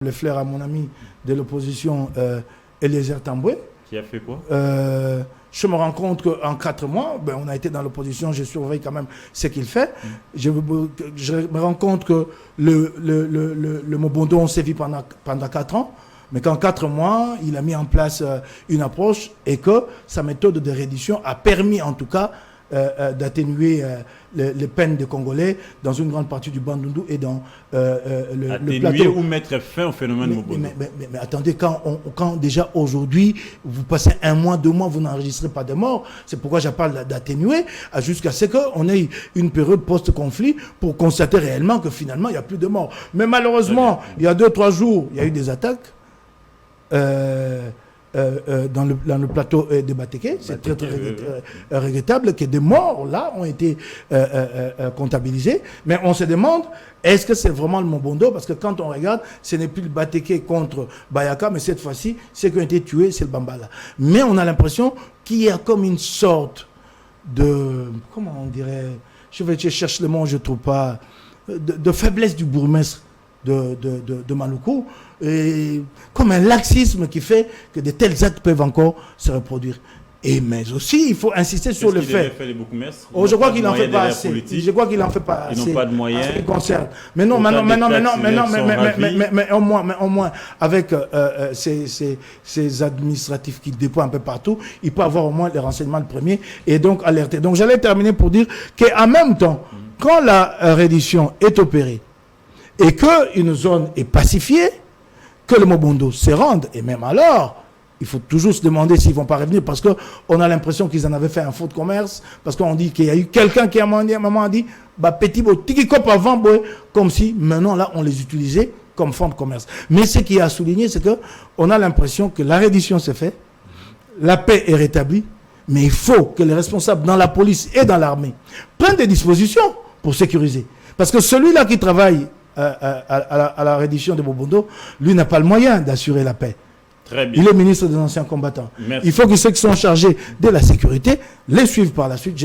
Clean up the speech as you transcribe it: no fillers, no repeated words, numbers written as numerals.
Le flair à mon ami de l'opposition, Eliezer Tamboué. Qui a fait quoi? Je me rends compte qu'en 4 mois, on a été dans l'opposition, je surveille quand même ce qu'il fait. Je me rends compte que le Mobondo, on s'est vu pendant 4 ans, mais qu'en 4 mois, il a mis en place une approche et que sa méthode de reddition a permis en tout cas d'atténuer les peines des Congolais dans une grande partie du Bandundu et dans le plateau. Ou mettre fin au phénomène Mobondo. Mais attendez, quand déjà aujourd'hui, vous passez 1 mois, 2 mois, vous n'enregistrez pas de morts, c'est pourquoi je parle d'atténuer, jusqu'à ce qu'on ait une période post-conflit pour constater réellement que finalement, il n'y a plus de morts. Mais malheureusement, il y a 2-3 jours, il y a eu des attaques. Dans le plateau de Batéké, c'est très regrettable que des morts là ont été comptabilisés, mais on se demande est-ce que c'est vraiment le Mobondo, parce que quand on regarde, ce n'est plus le Batéké contre Bayaka, mais cette fois-ci, ceux qui ont été tués, c'est le Bambala. Mais on a l'impression qu'il y a comme une sorte de, comment on dirait, je cherche le mot, je ne trouve pas, de faiblesse du bourgmestre de Maluku, et comme un laxisme qui fait que de tels actes peuvent encore se reproduire. Mais aussi, il faut insister sur le fait. Je crois qu'il n'en fait pas assez. Je crois qu'il n'en fait pas assez. Ils n'ont pas de moyens. En ce qui concerne. Mais non, mais au moins, avec ces administratifs qui déploient un peu partout, il peut avoir au moins les renseignements de premier et donc alerter. Donc j'allais terminer pour dire qu'en même temps, quand la reddition est opérée, et qu'une zone est pacifiée, que le Mobondo se rende, et même alors, il faut toujours se demander s'ils ne vont pas revenir, parce qu'on a l'impression qu'ils en avaient fait un faux de commerce, parce qu'on dit qu'il y a eu quelqu'un qui à un moment a dit, petit tiki cop avant, comme si maintenant là, on les utilisait comme fonds de commerce. Mais ce qui a souligné, c'est qu'on a l'impression que la reddition s'est faite, la paix est rétablie, mais il faut que les responsables dans la police et dans l'armée prennent des dispositions pour sécuriser. Parce que celui-là qui travaille à la reddition de Mobondo, lui n'a pas le moyen d'assurer la paix. Très bien. Il est ministre des anciens combattants. Merci. Il faut que ceux qui sont chargés de la sécurité les suivent par la suite.